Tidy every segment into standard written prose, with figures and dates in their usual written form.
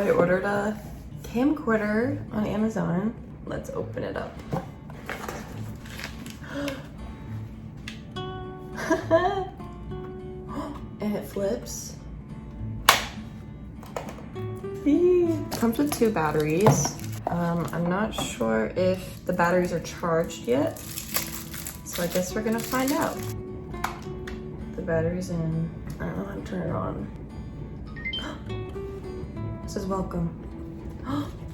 I ordered a camcorder on Amazon. Let's open it up. And it flips. Comes with 2 batteries. I'm not sure if the batteries are charged yet, so I guess we're gonna find out. The battery's in. I don't know how to turn it on. It says welcome.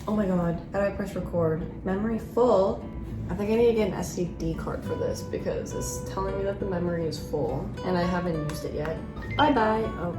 Oh my god, how do I press record? Memory full. I think I need to get an SD card for this because it's telling me that the memory is full and I haven't used it yet. Bye bye. Oh.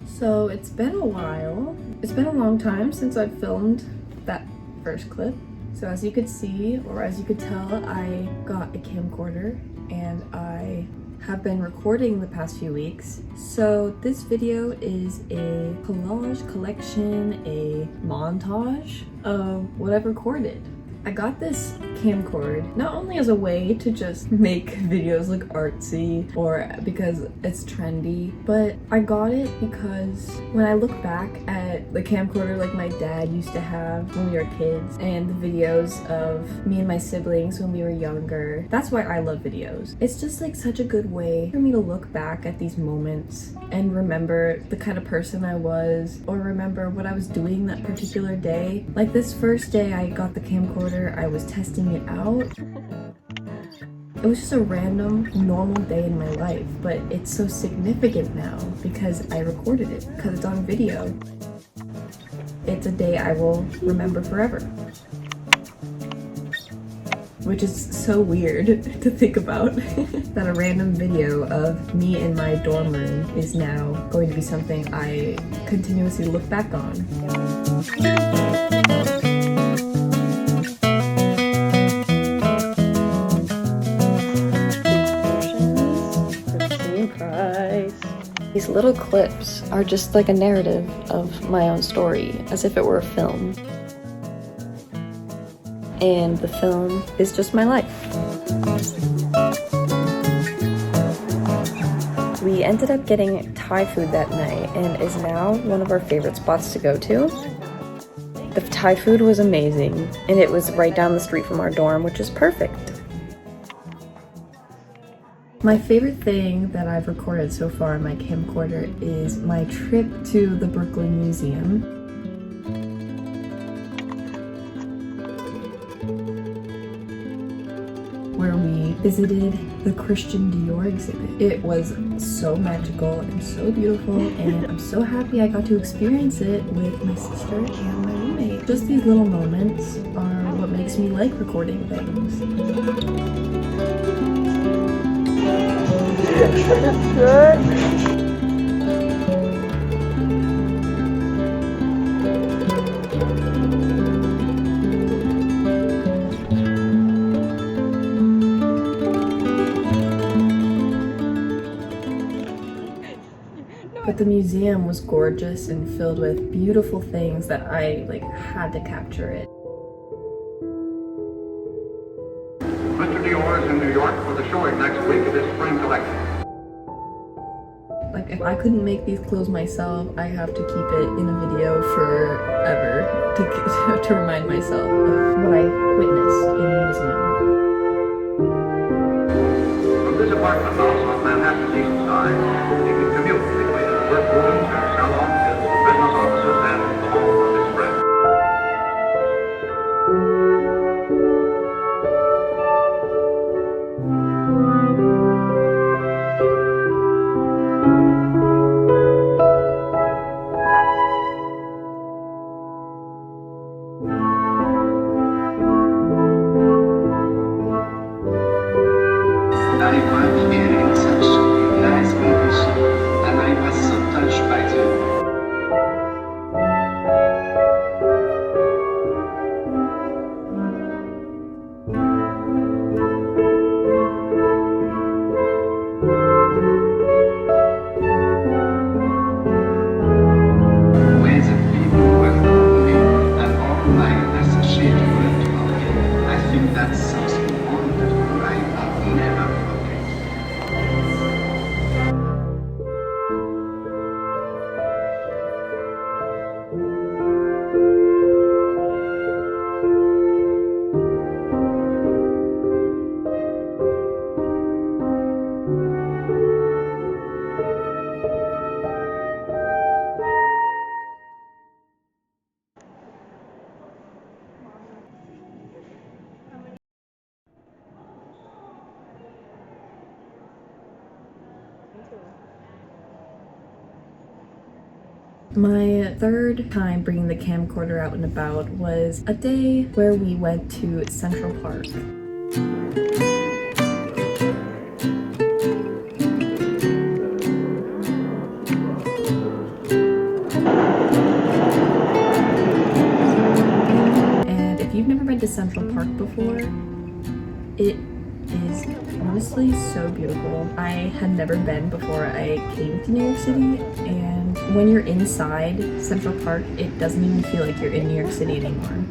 So it's been a while. It's been a long time since I've filmed that first clip. So as you could see, or as you could tell, I got a camcorder and I have been recording the past few weeks. So this video is a collage collection, a montage of what I've recorded. I got this camcorder not only as a way to just make videos look artsy or because it's trendy, but I got it because when I look back at the camcorder like my dad used to have when we were kids and the videos of me and my siblings when we were younger, that's why I love videos. It's just like such a good way for me to look back at these moments and remember the kind of person I was or remember what I was doing that particular day. Like this first day I got the camcorder, I was testing it out. It was just a random, normal day in my life, but it's so significant now because I recorded it, because it's on video. It's a day I will remember forever. Which is so weird to think about, that a random video of me in my dorm room is now going to be something I continuously look back on. These little clips are just like a narrative of my own story, as if it were a film. And the film is just my life. We ended up getting Thai food that night and is now one of our favorite spots to go to. The Thai food was amazing and it was right down the street from our dorm, which is perfect. My favorite thing that I've recorded so far on my camcorder is my trip to the Brooklyn Museum. Where we visited the Christian Dior exhibit. It was so magical and so beautiful, and I'm so happy I got to experience it with my sister and my roommate. Just these little moments are what makes me like recording things. But the museum was gorgeous and filled with beautiful things that I had to capture it. Mr. Dior is in New York for the showing next week of his spring collection. Like if I couldn't make these clothes myself, I have to keep it in a video forever to remind myself of what I witnessed in the museum. From this apartment house on Manhattan's east side, you can commute between the workrooms and salons, business offices, and the home of his friends. Arrivati e senso, la esposition, and I was so touched by the My third time bringing the camcorder out and about was a day where we went to Central Park. And if you've never been to Central Park before, it is honestly so beautiful. I had never been before I came to New York City, and when you're inside Central Park, it doesn't even feel like you're in New York City anymore.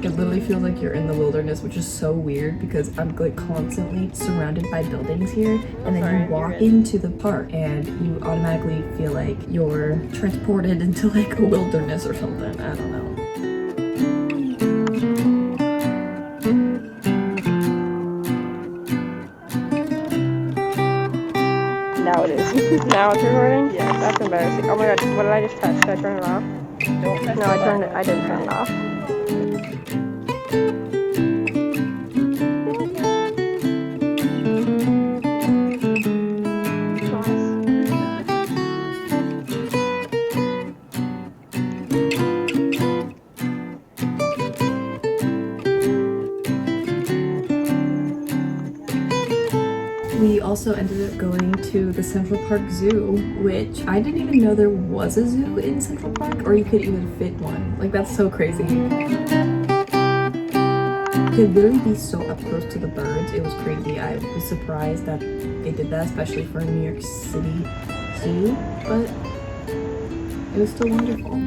It literally feels like you're in the wilderness, which is so weird because I'm like constantly surrounded by buildings here, and then you walk into the park and you automatically feel like you're transported into like a wilderness or something. I don't know. Now it is. Now it's recording? Yeah. That's embarrassing. Oh my god, what did I just touch? Did I turn it off? Don't touch No, I didn't turn it off. We also ended up going to the Central Park Zoo, which I didn't even know there was a zoo in Central Park, or you could even fit one. Like, that's so crazy. You could literally be so up close to the birds. It was crazy. I was surprised that they did that, especially for a New York City zoo, but it was still wonderful.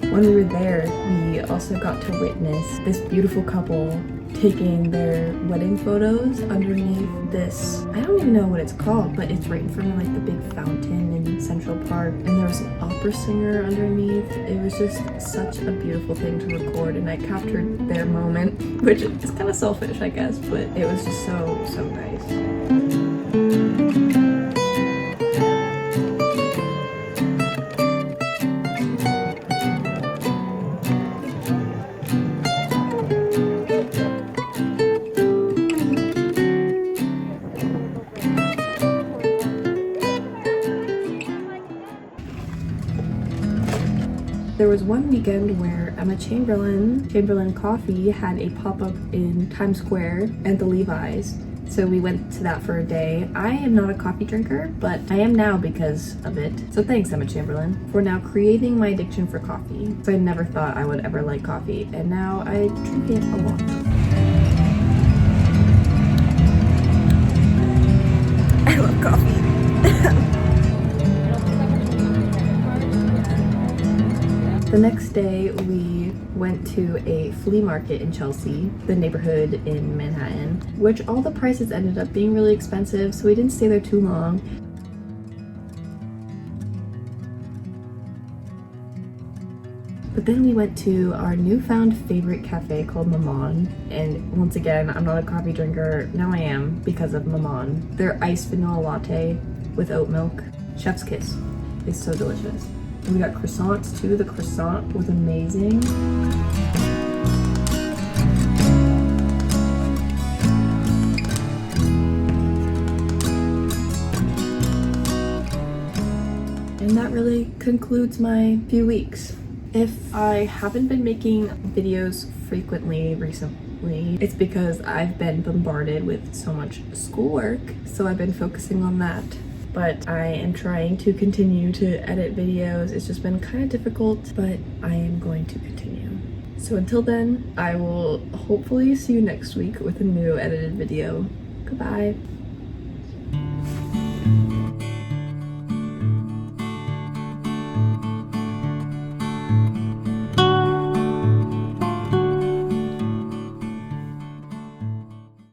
When we were there, we also got to witness this beautiful couple taking their wedding photos underneath this, I don't even know what it's called, but it's right in front of like the big fountain in Central Park, and there was an opera singer underneath. It was just such a beautiful thing to record, and I captured their moment, which is kind of selfish, I guess, but it was just so nice. There was one weekend where Emma Chamberlain Coffee had a pop-up in Times Square and the Levi's. So we went to that for a day. I am not a coffee drinker, but I am now because of it. So thanks, Emma Chamberlain, for now creating my addiction for coffee. So I never thought I would ever like coffee, and now I drink it a lot. I love coffee. The next day, we went to a flea market in Chelsea, the neighborhood in Manhattan, which all the prices ended up being really expensive, so we didn't stay there too long. But then we went to our newfound favorite cafe called Maman, and once again, I'm not a coffee drinker. Now I am because of Maman. Their iced vanilla latte with oat milk, chef's kiss. It's so delicious. We got croissants too. The croissant was amazing. And that really concludes my few weeks. If I haven't been making videos frequently recently, it's because I've been bombarded with so much schoolwork, so I've been focusing on that. But I am trying to continue to edit videos. It's just been kind of difficult, but I am going to continue. So until then, I will hopefully see you next week with a new edited video. Goodbye.